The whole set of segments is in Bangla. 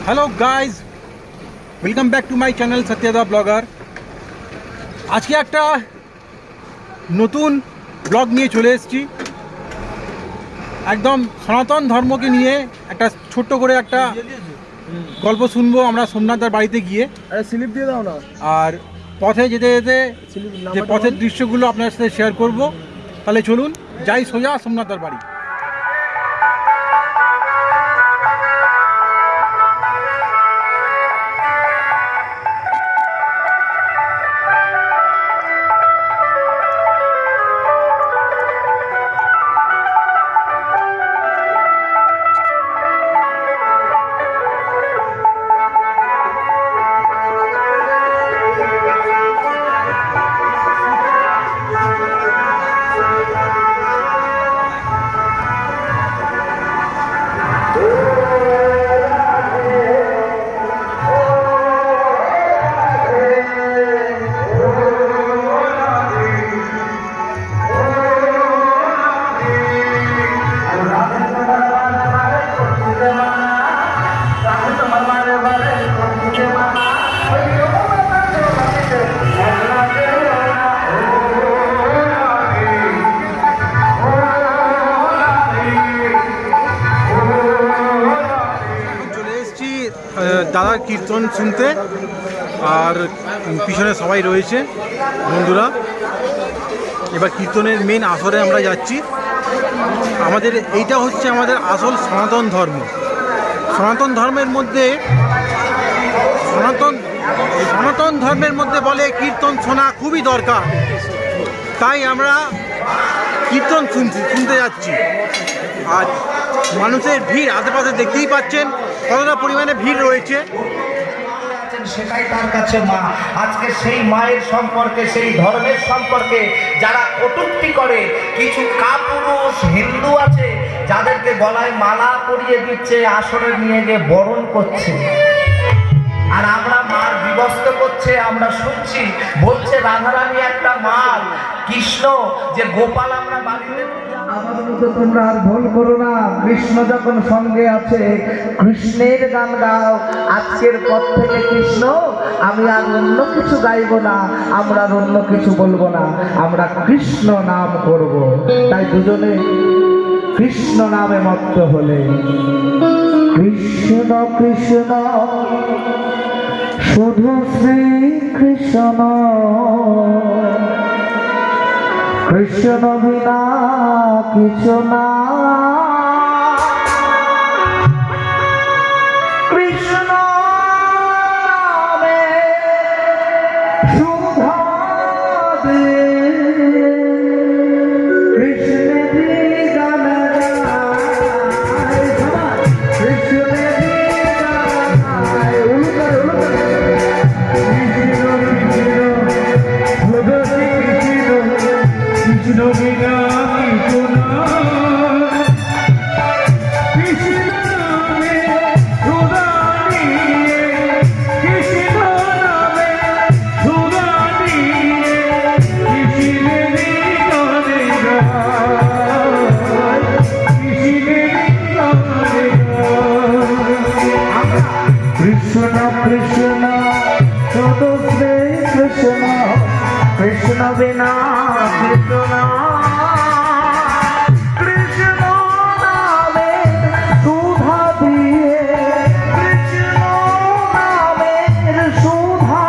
Hello guys, welcome back to my channel Satyada blogger. আজকে একটা নতুন ব্লগ নিয়ে চলে এসেছি। একদম সনাতন ধর্মকে নিয়ে একটা ছোট্ট করে একটা গল্প শুনবো আমরা সোমনাথদার বাড়িতে গিয়ে। স্লিপ দিয়ে দাও না। আর পথে যেতে যেতে যে পথের দৃশ্যগুলো আপনার সাথে শেয়ার করব। তাহলে চলুন যাই সোজা সোমনাথদার বাড়ি। দাদার কীর্তন শুনতে, আর পিছনে সবাই রয়েছে বন্ধুরা। এবার কীর্তনের মেন আসরে আমরা যাচ্ছি। আমাদের এইটা হচ্ছে আমাদের আসল সনাতন ধর্ম। সনাতন ধর্মের মধ্যে সনাতন ধর্মের মধ্যে বলে কীর্তন শোনা খুবই দরকার। তাই আমরা কীর্তন শুনতে যাচ্ছি। আর মানুষের ভিড় আশেপাশে দেখতেই পাচ্ছেন কতটা পরিমাণে ভিড় রয়েছে। সেটাই তার কাছে মা। আজকে সেই মায়ের সম্পর্কে, সেই ধর্মের সম্পর্কে যারা কটূক্তি করে, কিছু কাপুরুষ হিন্দু আছে যাদেরকে গলায় মালা পরিয়ে দিচ্ছে, আসরে নিয়ে গিয়ে বরণ করছে। আর আমরা মার বিবস্ত করছে, আমরা শুনছি বলছে রাধারানী একটা মাল, কৃষ্ণ যে গোপাল আমরা বাড়িতে। আমার মতো তোমরা আর ভুল করো না। কৃষ্ণ যখন সঙ্গে আছে কৃষ্ণের গান গাও। আজকের পর থেকে কৃষ্ণ, আমি আর অন্য কিছু গাইব না, আমরা আর অন্য কিছু বলবো না, আমরা কৃষ্ণ নাম করব। তাই দুজনে কৃষ্ণ নামে মত্ত হলে কৃষ্ণ কৃষ্ণ শুধু শ্রী কৃষ্ণ, কৃষ্ণ বিনা কিছু না, কৃষ্ণ নামে শুধু কৃষ্ণেরই গান গায়, কৃষ্ণেরই গান গায়। কৃষ্ণ বিনা কিছু না, কৃষ্ণ নামে সুধা নিয়ে, কৃষ্ণ নামে সুধা নিয়ে, কৃষ্ণেরই গানে গায়, কৃষ্ণেরই গানে গায়। কৃষ্ণ কৃষ্ণ শুধু শ্রী কৃষ্ণ, কৃষ্ণ বিনা কৃষ্ণ না, কৃষ্ণ নামে সুধা দিয়ে, কৃষ্ণ নামে সুধা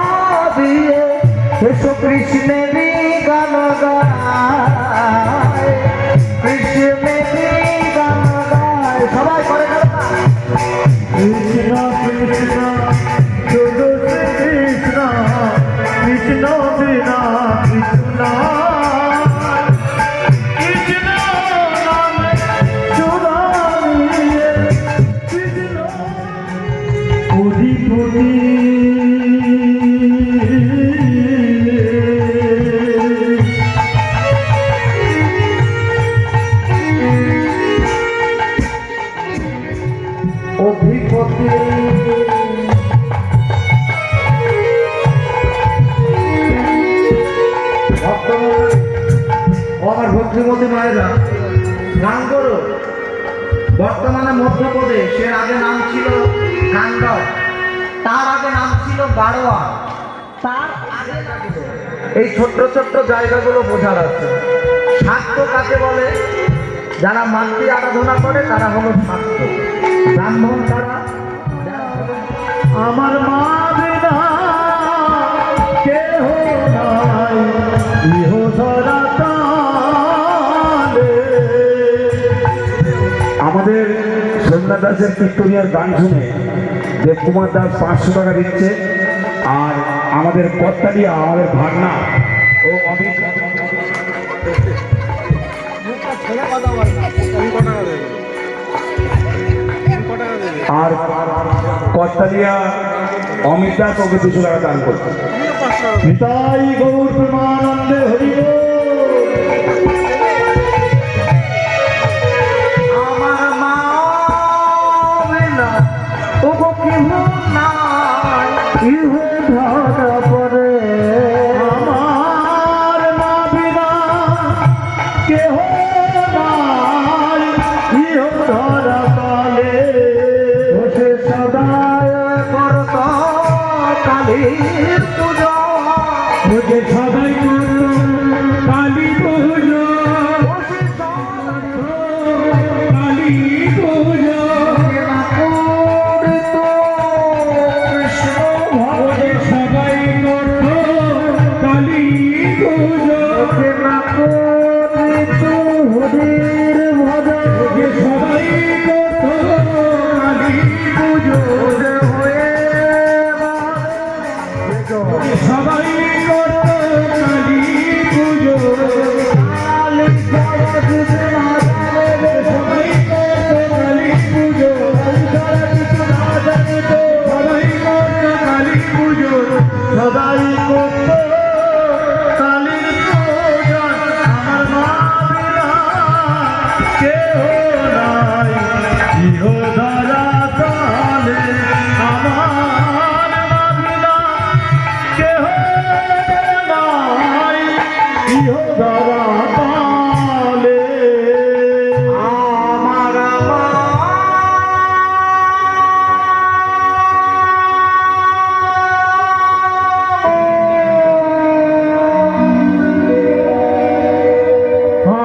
দিয়ে, এসো কৃষ্ণেরই গান গায়, কৃষ্ণেরই গান গায়। সবাই করে কৃষ্ণ কৃষ্ণ শুধু কৃষ্ণ, কৃষ্ণ বিনা কৃষ্ণ, কৃষ্ণ নামে সুধা দিয়ে, কৃষ্ণ অধিপতি। অধিপতি আমার ভক্তিমতী মায়েরা, গাঙ্গর বর্তমানে মধ্যপ্রদেশ, এর আগে নাম ছিল গান্ডব। বারোয়া, তার আগে এই ছোট্ট ছোট্ট জায়গাগুলো বোঝার আছে। শাক্ত কাকে বলে? যারা মাতৃ আরাধনা করে তারা হলো শাক্ত। ব্রাহ্মণ তারা আমার মা বিনা কেহ নাই ইহ ধরা তালে। আমাদের সোমনাথ দাসের কীর্তনিয়ার গান শুনে দেবকুমার দাস 500 টাকা দিচ্ছে, আর আমাদের কর্তালিয়া আমাদের ভাগনা ও অমিত আর কর্তালিয়া অমিত দাস ওকে 200 টাকা দান করছে। নিতাই গৌর প্রেমানন্দে হরি বল। আমার মা বিনা ওগো কেহ নাই ইহ ধরা পরে, আমার মা বিনা কেহ নাই ইহ ধরা কালে। বসে সদায় করত কালীর পূজা, বসে সদাই কালী পুজো, বসে কালী পুজো, করিত কৃষ্ণ বসে সবাই করত কালী পুজো, করিত হরির ভজন বসে সবাই করত কালী পুজো, হয়ে সবাই করত কালী পুজো, সবাই করত কালী পুজো, সবাই করত কালী পুজো, সবাই করত কালীর পুজো। আমার মা বিনা কেহ নাই ইহ ধরা কালে, আমার মা বিনা কেহ নাই ইহ ধরা কালে। আমার মা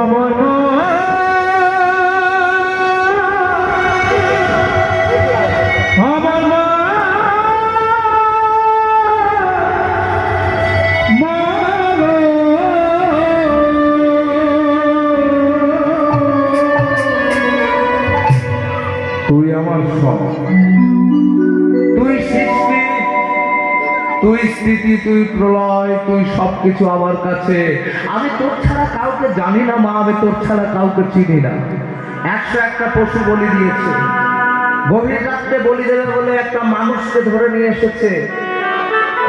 আমার আমার মা মা গো। তুই আমার সব, তুই সৃষ্টি, তুই স্থিতি, তুই প্রলয়, তুই সবকিছু আমার কাছে। আমি তোর ছাড়া কাউকে জানি না মা, আমি তোর ছাড়া কাউকে চিনি না। 101টা পশু বলি দিয়েছে, গভীর রাত্রে বলি দেবে বলে একটা মানুষকে ধরে নিয়ে এসেছে।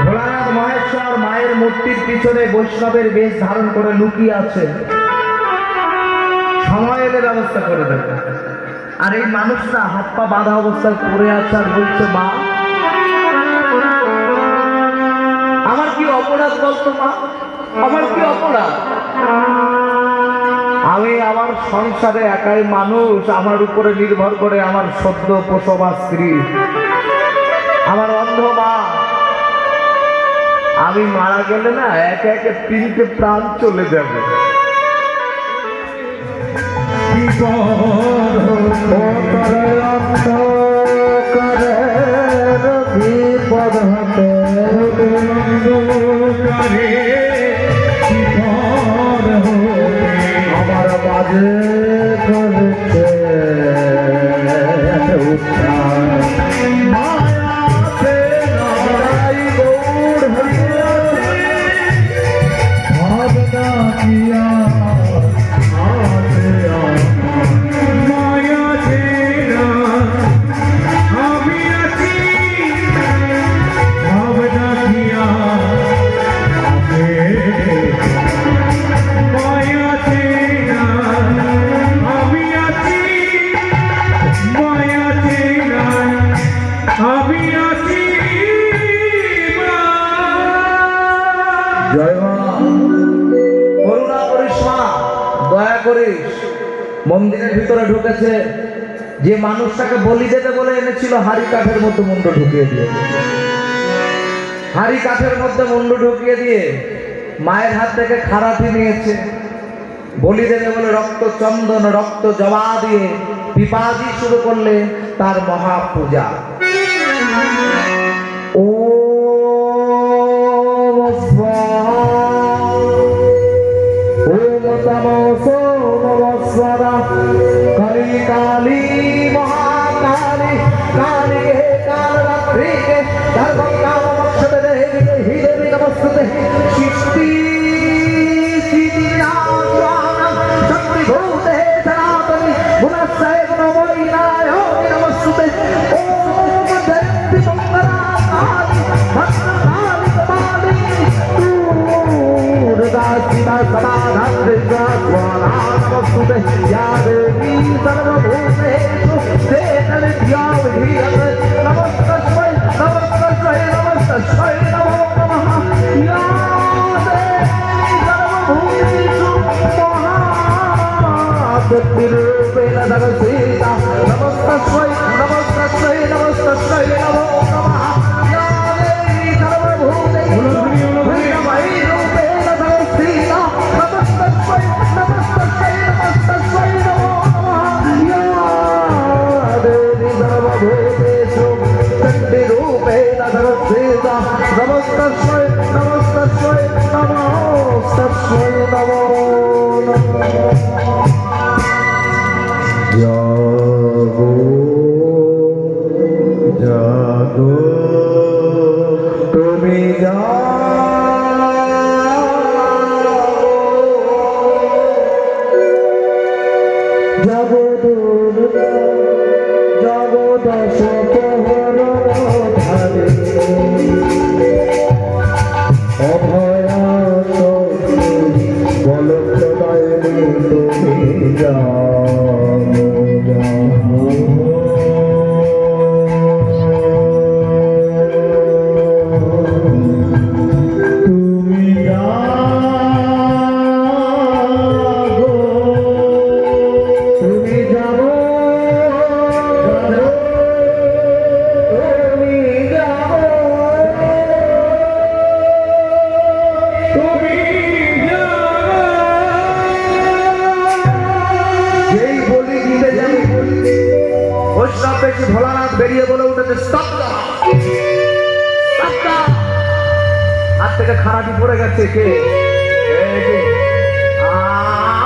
ভোলানাথ মহেশ্বর মায়ের মূর্তির পিছনে বৈষ্ণবের বেশ ধারণ করে লুকিয়ে আছে, সময় এলে ব্যবস্থা করে দেবে। আর এই মানুষটা হাত পা বাঁধা অবস্থায় পড়ে আছে আর বলছে, মা আমার কি অপরাধ বলতো মা, আমার কি অপরাধ? আমি আমার সংসারে একাই মানুষ, আমার উপরে নির্ভর করে আমার সদ্য প্রসবা স্ত্রী, আমার অন্ধ মা। আমি মারা গেলে না একে একে 3টে প্রাণ চলে যাবে। বিপদ হতে আমার বাজে করেছে উত্থান। মায়াতে নাই গৌর হরিয়াতে, ভাবনা কিয়া আছে মায়াতে না আমি আছি, ভাবনা কিয়া আছে মায়াতে না আমি আছি, মায়াতে না আমি আছি। জয় মা। করুণা করিস মা, দয়া করিস। মন্দিরের ভিতরে ঢুকেছে, যে মানুষটাকে বলি দিতে বলে এনেছিল হাড়ি কাঠের মতো মুন্ড ঢুকিয়ে দিয়ে। হাড়ি কাঠের মধ্যে মুন্ডু ঢুকিয়ে দিয়ে মায়ের হাত থেকে খারাপি নিয়েছে, বলি দেবে বলে রক্ত চন্দন রক্ত জবা দিয়ে পিপাজি শুরু করলে তার মহাপূজা। ও কালী কালী মহাকালী কালী হে কাল রাত্রি কে সর্বকাল নমস্তে দেবী হি দেবী নমস্তে সৃষ্টি স্থিতি বিনাশানাং শক্তি ভূতে সনাতনী গুণাশ্রয় গুণময়ীনায় নমস্তে। ওম জয়ন্তি মঙ্গলা কালী ভদ্রকালী কপালী দুর্গা শিবা সমাধান দুর্গা স্বরা নমস্তে या देवी सर्वभूतेषु देवदेव्यावधीयते नमस्तस्मै नमस्तस्मै नमस्तस्मै नमो नमः या देवी सर्वभूतेषु महाशक्तिरूपेण जगसीता नमस्तस्मै नमस्तस्मै नमस्तस्मै नमो नमः या देवी सर्वभूतेषु रूपेण जगसीता नमस्तस्मै नमस्तस्मै नमस्तस्मै नमो नमः या देवी सर्वभूतेषु चण्डीरूपेण जगत्सेता नमस्तस्मै नमस्तस्मै नमस्तस्मै नमो नमः। जागो जागो তুমি ভোলানাথ বেরিয়ে বলে উঠেছে হাত থেকে খারাপি পড়ে গেছে কে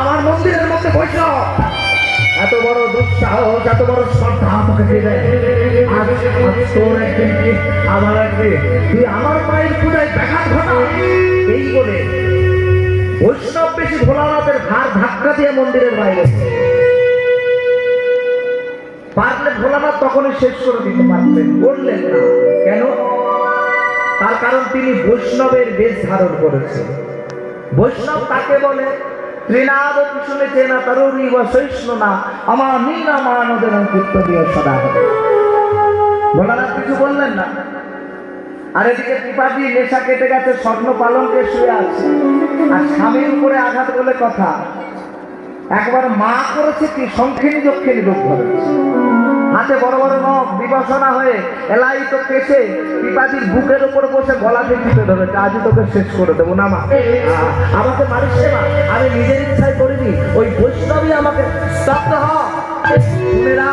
আমার মন্দিরের মধ্যে বৈষ্ণব এত বড় দুঃসাহস এত বড় শ্রদ্ধা আমাকে দিয়ে আমার একদিন তুই আমার মায়ের পূজায় ব্যাঘাত ঘটা এই বলে বৈষ্ণব বেশি ভোলানাথের ঘাড় ধাক্কা দিয়ে মন্দিরের বাইরে পারলে ভোলানাথ তখনই শেষ করে দিতে পারতেন, বললেন না কেন? তার কারণ তিনি বৈষ্ণবের বেশ ধারণ করেছেন। বৈষ্ণব তাকে বলে ত্রিনাদ শুনে চেনা তরুণী বা সহিষ্ণু না আমার নীলা মানদের কীর্তনীয় সদা হবে। ভোলানাথ কিছু বললেন না। আর এদিকে পিপাজি নেশা কেটে গেছে, স্বর্ণ পালঙ্কে শুয়ে আছে আর স্বামীর উপরে আঘাত বলে কথা। একবার মা করেছে কি সংখিনী দক্ষিণী রূপ ধরেছে, হাতে বড় বড় নখ বিবসনা হয়ে এলাই তো কেসে পিপাজির বুকের উপর বসে গলাতে টিপে ধরেছে, আজই তোকে শেষ করে দেবো না মা, আমাকে মারিস না, আমি নিজের ইচ্ছায় করিনি, ওই বৈষ্ণবী আমাকে স্তব্ধ হ। শুনে না,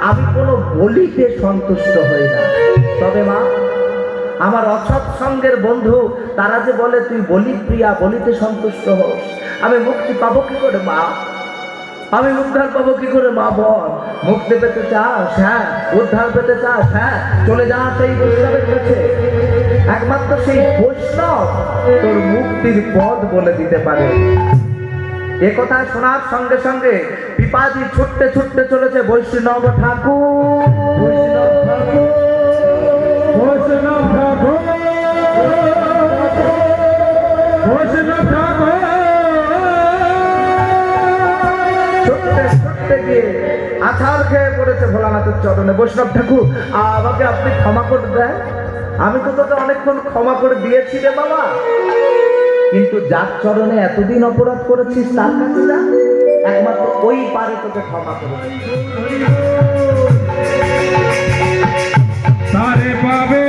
আমি কোনো বলিতে সন্তুষ্ট হই না, তবে মা আমার অসৎ সঙ্গের বন্ধু তারা যে বলে তুই বলি প্রিয়া বলিতে সন্তুষ্ট হোস, আমি মুক্তি পাবো কি করে মা, আমি উদ্ধার পাবো কি করে মা বল? মুক্তি পেতে চাস? হ্যাঁ। উদ্ধার পেতে চাস? হ্যাঁ। চলে যা সেই বৈষ্ণবের কাছে, একমাত্র সেই বৈষ্ণব তোর মুক্তির পথ বলে দিতে পারে। এ কথা শোনার সঙ্গে সঙ্গে পিপাজি ছুটতে ছুটতে চলেছে বৈষ্ণব ঠাকুর, বৈষ্ণব ঠাকুর, বৈষ্ণব ঠাকুর, বৈষ্ণব ঠাকুর। ছুটতে ছুটতে গিয়ে আছাড় খেয়ে পড়েছে ভোলানাথের চরণে। বৈষ্ণব ঠাকুর আমাকে আপনি ক্ষমা করে দেন, আমি তো তোকে অনেকক্ষণ ক্ষমা করে দিয়েছি রে বাবা, কিন্তু যার চরণে এতদিন অপরাধ করেছিস তার কাছে যা, একমাত্র ওই পারে তোকে ক্ষমা করে তারে পাবে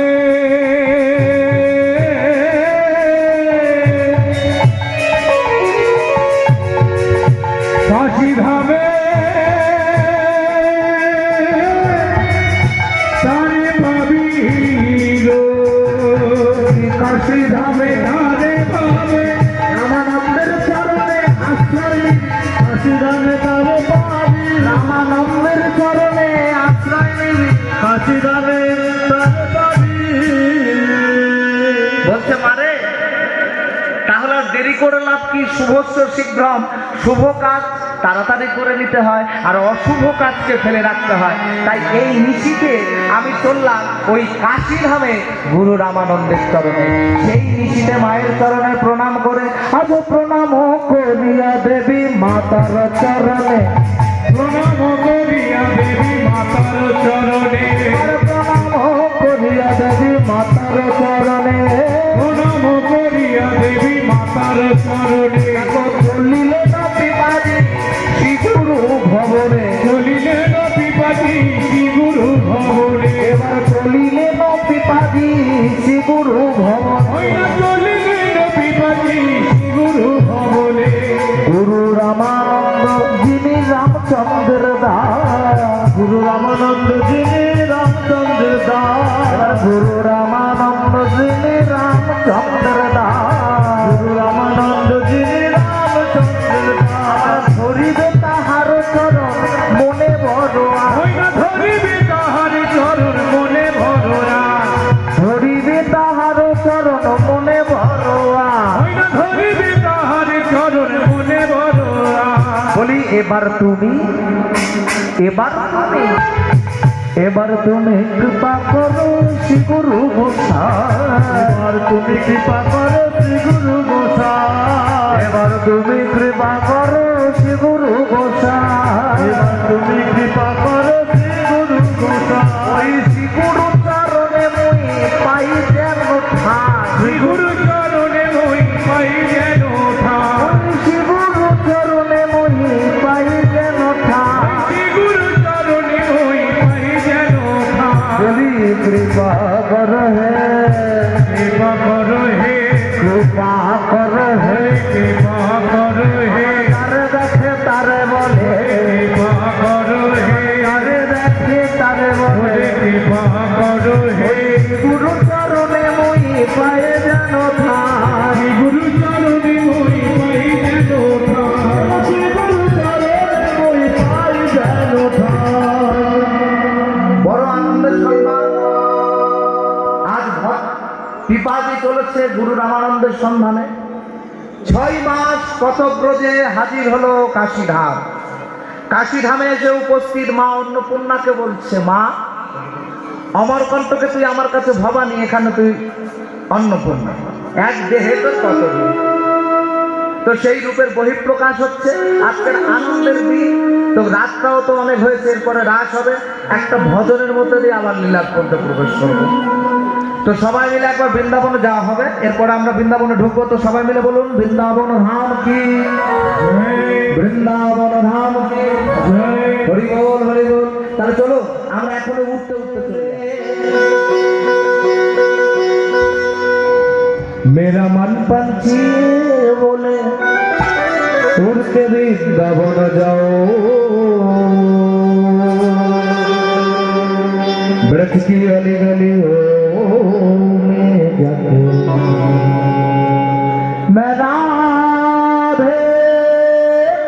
কাশিরামে তার বাড়ি। বলছে মারে তাহলে আর দেরি করে লাভ কি? শুভস্য শীঘ্রম, শুভ কাজ তাড়াতাড়ি করে নিতে হয় আর অশুভ কাজকে ফেলে রাখতে হয়। তাই এই নিশিতে আমি চললাম ওই কাশীধামে গুরু রামানন্দের চরণে। সেই নিশিতে মায়ের চরণে প্রণাম করে আজ প্রণাম করিয়া দেবী মাতার চরণে, প্রণাম করিয়া দেবী মাতার চরণে, প্রণাম করিয়া দেবী মাতার চরণে, প্রণাম করিয়া দেবী মাতার চরণে। চলিলে না পিপাজি শ্রী গুরু ভবনে, চলিলে না পিপাজি শ্রী গুরু ভবনে, এবার চলিলে না পিপাজি শ্রী গুরু ভবনে। ওই না চলিলে না পিপাজি শ্রী গুরু ভবনে। গুরু রামানন্দ যিনি রামচন্দ্র দাস, গুরু রামানন্দ যিনি রামচন্দ্র দাস, গুরু রামানন্দ যিনি রামচন্দ্র দাস, গুরু রামানন্দ যিনি রামচন্দ্র দাস। ধরিবে তাহার চরণ মনে বড় আশা, ওই না ধরিবে তাহার চরণ মনে ভরা, ধরিবে তাহার চরণ মনে বড় আশা। ওই না ধরিবে তাহার চরণ মনে ভরা। বলি এবার তুমি, এবার তুমি, এবার তুমি কৃপা করো শ্রী গুরু গোসাই, এবার তুমি কৃপা করো শ্রী গুরু গোসাই, এবার তুমি কৃপা করো শ্রী গুরু গোসাই। এবার তুমি কৃপা করো শ্রী গুরু গোসাই। ওই শ্রী গুরু চরণে মই পাই যেন ঠাই, শ্রী গুরু চরণে মই পাই যেন ঠাই, ওই শ্রী গুরু চরণে মই পাই যেন ঠাই। শ্রী গুরু চরণে মই পাই যেন ঠাই। বলি কৃপা কর হে, কৃপা করো হে, কৃপা কর হে, কৃপা করো হে, তারে দেখে তারে বলে, কৃপা করো হে, তারে দেখে তারে বলে, কৃপা করো হে। গুরু চরণে মই পায়ে যেন ঠাই। শ্রী গুরু চরণে মই পাই যেন ঠাই, শ্রী গুরু চরণে মই পাই যেন ঠাই। বড় আনন্দের সংবাদ, আজ পিপাজি চলেছে গুরু রামানন্দের সন্ধানে। 6 মাস কতব্রজে হাজির হলো কাশীধাম। কাশীধামে এসে উপস্থিত মা অন্নপূর্ণাকে বলছে, মা অমরকণ্টকে তুই আমার কাছে ভবানী, এখানে তুই অন্নপূর্ণা, এক দেহে তোর কত রূপ। তো সেই রূপের বহিঃপ্রকাশ হচ্ছে আজকের আনন্দের দিন। তো রাতটাও তো অনেক হয়েছে, এরপরে রাস হবে, একটা ভজনের মধ্যে দিয়ে আবার লীলার পর্বে প্রবেশ করবো। তো সবাই মিলে একবার বৃন্দাবনে যাওয়া হবে, এরপরে আমরা বৃন্দাবনে ঢুকবো। তো সবাই মিলে বলুন বৃন্দাবন ধাম কি, বৃন্দাবন ধাম কি, হরি বল হরি বল। তাহলে চলো আমরা এখনো উঠতে উঠতে চলে যাই। मेरा मन पंछी बोले उड़ के वृंदावन जाओ, वृक्ष की गली गलियों में जाके मैं राधे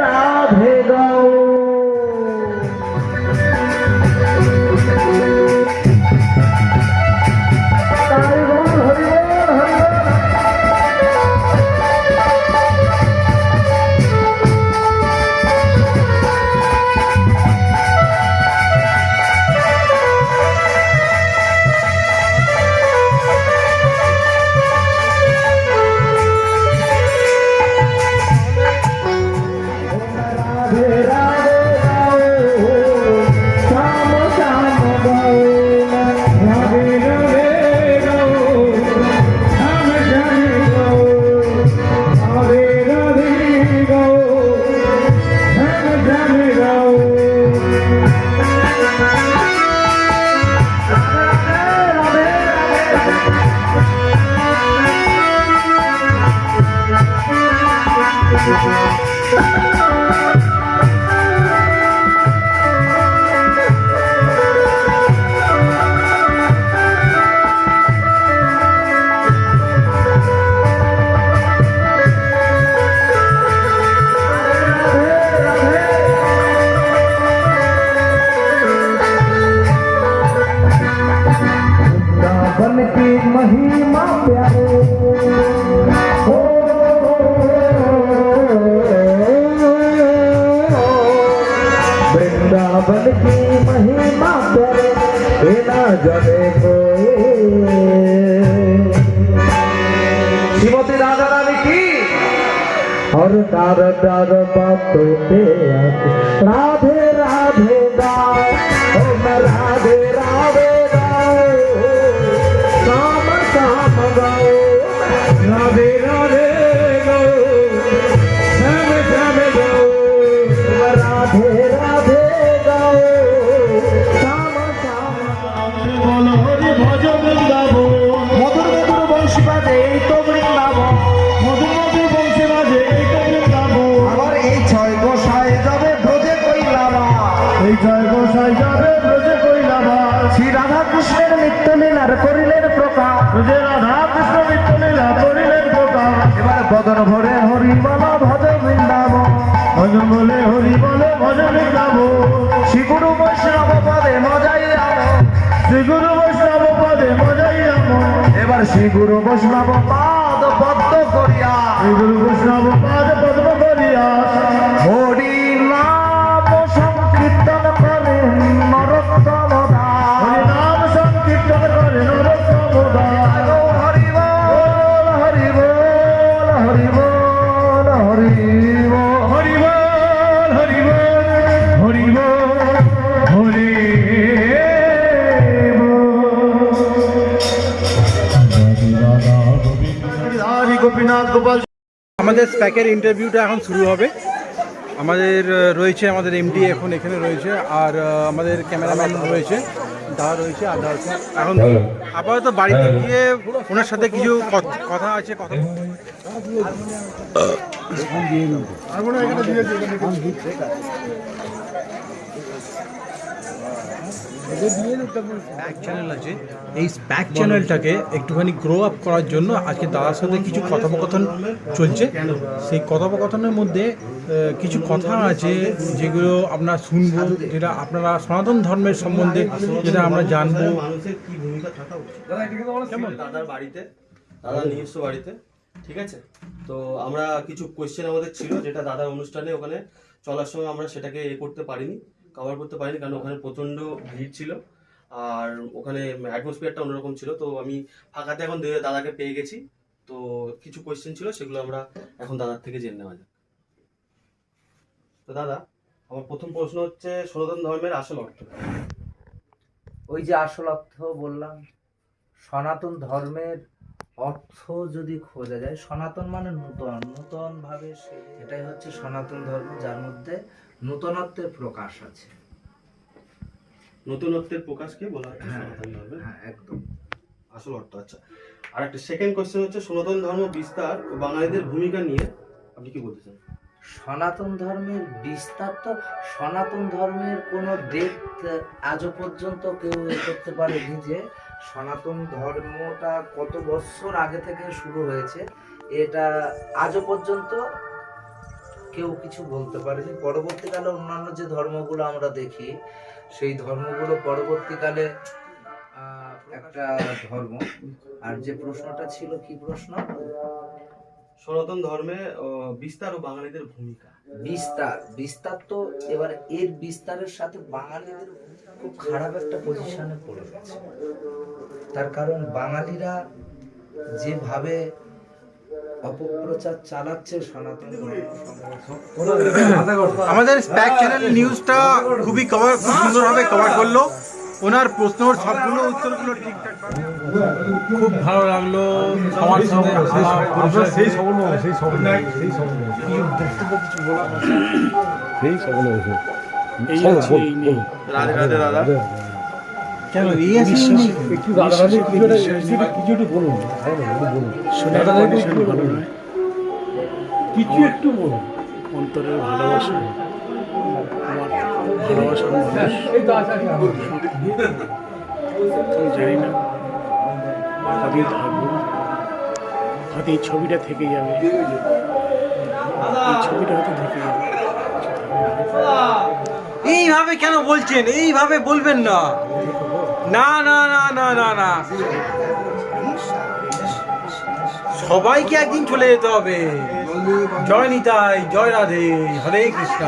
राधे गाऊं। हरि बोल हरि बोल हरि बोल। प्यारे ओ वृंदावन की महिमा प्यारे बिना जले कोई श्रीमती राधा रानी की और दार दार बातों पे राधे राधे गाओ ओ मैं राधे राधे गाओ शाम शाम गाओ राधे राधे गाओ श्याम श्याम गाओ मैं राधे राधे गाओ शाम शाम बोलो हरि भज वृंदावन मधुर मधुर बंशी बाजे এই তো বৃন্দাবন মধুর মধুর বংশী বাজে এই তো বৃন্দাবন আবার এই ছয় গোসাই যাবে ব্রজে কইলাবা এই ছয় গোসাই যাবে ব্রজে কইলাবা শ্রী রাধা কৃষ্ণের নিত্য লীলার করিলেন প্রকাশ ব্রজে রাধা কৃষ্ণ নিত্য লীলা করিলেন প্রকাশ এবার বদন ভরে হরি বলো ভজ বৃন্দাবন ভজন বলে হরি বলো ভজ বৃন্দাবন শ্রী গুরু বৈষ্ণব পদে মজাই আমন শ্রী গুরু বৈষ্ণব পদে মজাই আমন এবার শ্রী গুরু বৈষ্ণব পাদ পদ্ম করিয়া শ্রী গুরু বৈষ্ণব পাদ পদ্ম করিয়া হরি নাম সংকীর্তন করে নরোত্তম দাস হরি নাম সংকীর্তন করে নরোত্তম দাস হরি বল হরি বল হরি বল হরি বল হরি বল হরি বল হরি বল হরি গোপীনাথ গোপাল আমাদের স্প্যাকের ইন্টারভিউটা এখন শুরু হবে। আমাদের রয়েছে আমাদের এমডি এখন এখানে রয়েছে, আর আমাদের ক্যামেরাম্যান রয়েছে, দাদা রয়েছে, আর দাদা এখন আপাতত বাড়িতে গিয়ে ওনার সাথে কিছু কথা আছে, কথা স্প্যাক চ্যানেল আছে, এই স্প্যাক চ্যানেলটাকে একটুখানি গ্রো আপ করার জন্য আজকে দাদার সাথে কিছু কথোপকথন চলছে। সেই কথোপকথনের মধ্যে কিছু কথা আছে যেগুলো আমরা শুনবো, যেটা আপনারা সনাতন ধর্মের সম্বন্ধে যেটা আমরা জানবো। কেমন দাদার বাড়িতে, দাদার নিজস্ব বাড়িতে, ঠিক আছে। তো আমরা কিছু কোয়েশ্চেন আমাদের ছিল, যেটা দাদার অনুষ্ঠানে ওখানে চলার সময় আমরা সেটাকে করতে পারিনি, কভার করতে পারিনি, কারণ ওখানে প্রচণ্ড ভিড় ছিল আর ওখানে অ্যাটমসফিয়ারটা অন্যরকম ছিল। তো আমি ফাঁকাতে এখন দাদাকে পেয়ে গেছি, তো কিছু কোয়েশ্চেন ছিল সেগুলো আমরা এখন দাদার থেকে জেনে নেওয়া যাক। তো দাদা, আমার প্রথম প্রশ্ন হচ্ছে সনাতন ধর্মের আসল অর্থ। ওই যে আসল অর্থ বললাম, সনাতন ধর্মের অর্থ যদি খোঁজা যায়, সনাতন মানে নূতন, নূতন ভাবে এটাই হচ্ছে সনাতন ধর্ম, যার মধ্যে নূতনত্বের প্রকাশ আছে। নতুনত্বের প্রকাশকে বলা হয় সনাতন ধর্মের হ্যাঁ, একদম আসল অর্থ। আচ্ছা, আর একটা সেকেন্ড কোয়েশ্চেন হচ্ছে সনাতন ধর্ম বিস্তার ও বাঙালিদের ভূমিকা নিয়ে আপনি কি বলতে চান? সনাতন ধর্মের বিস্তার তো, সনাতন ধর্মের কোনো ডেট আজও পর্যন্ত কেউ করতে পারেনি যে সনাতন ধর্মটা কত বছর আগে থেকে শুরু হয়েছে, এটা আজও পর্যন্ত কেউ কিছু বলতে পারেনি। পরবর্তীকালে অন্যান্য যে ধর্মগুলো আমরা দেখি, সেই ধর্মগুলো পরবর্তীকালে একটা ধর্ম। আর যে প্রশ্নটা ছিল, কি প্রশ্ন? সনাতন ধর্মে বিস্তার ও বাঙালিদের ভূমিকা। বিস্তার তো এবার এর বিস্তারের সাথে বাঙালিদের খুব খারাপ একটা পজিশনে পড়ে গেছে। তার কারণ বাঙালিরা যেভাবে অপপ্রচার চালাচ্ছে সনাতন আমাদের স্প্যাক চ্যানেল নিউজটা খুব সুন্দরভাবে কভার করলো। ওনার প্রশ্নর সবগুলো উত্তরগুলো ঠিকঠাক, খুব ভালো লাগলো। সবার সাথে কেন কিছু একটু বলুন। অন্তরের ভালোবাসা, আমার ভালোবাসার মানুষ, আমি জানি না কতদিন থাকবো, হয়তো এই ছবিটা থেকে যাবে, এই ছবিটা হয়তো থেকে যাবে। এইভাবে কেন বলছেন? এইভাবে বলবেন না, না না না না না না। সবাইকে একদিন চলে যেতে হবে। জয় নিতাই, জয় রাধে, হরে কৃষ্ণ।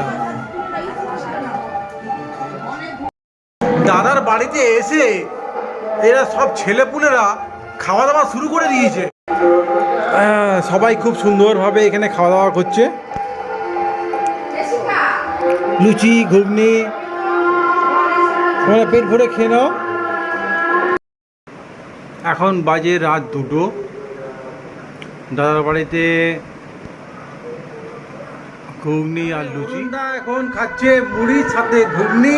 দাদার বাড়িতে এসে এরা সব ছেলেপুলেরা খাওয়া দাওয়া শুরু করে দিয়েছে। সবাই খুব সুন্দরভাবে এখানে খাওয়া দাওয়া করছে, লুচি ঘুগনি, তোমরা পেট ভরে খেয়ে নাও। এখন বাজে রাত 2টো। দাদার বাড়িতে ঘুগনি আর লুচি। এখন খাচ্ছে মুড়ির সাথে ঘুগনি,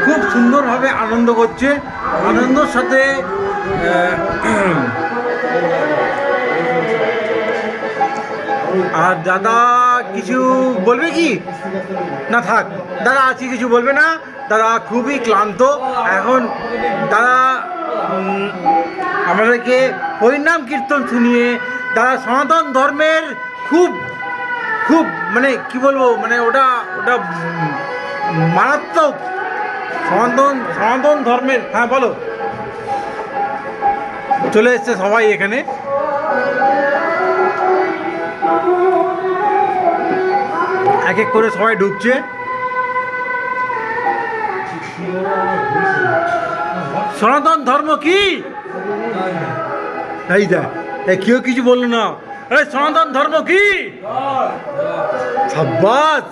খুব সুন্দরভাবে আনন্দ করছে। আনন্দর সাথে আর দাদা কিছু বলবে কি না? থাক, দাদা আজকে কিছু বলবে না। দাদা খুবই ক্লান্ত। এখন দাদা আমাদেরকে হরিনাম কীর্তন শুনিয়ে দাদা সনাতন ধর্মের খুব খুব মানে কি বলবো, মানে ওটা ওটা মারাত্মক সনাতন ধর্মের। হ্যাঁ বলো। চলে এসছে সবাই এখানে। এক এক করে সবাই ঢুকছে। সনাতন ধর্ম কি? এই দেখ, কেউ কিছু বললো না। আরে সনাতন ধর্ম কি? সাব্বাস।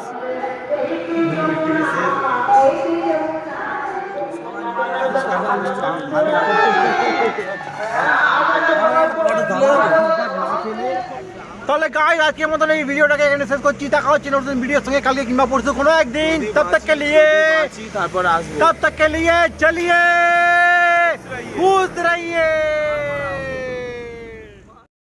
তাহলে গাইস আজকের মতন এই ভিডিওটাকে এখানে শেষ করছি। দেখা হচ্ছে নতুন ভিডিওর সঙ্গে কালকে কিংবা পরশু কোনো একদিন। তব তক কে লিয়ে চলিए खुश रहिए।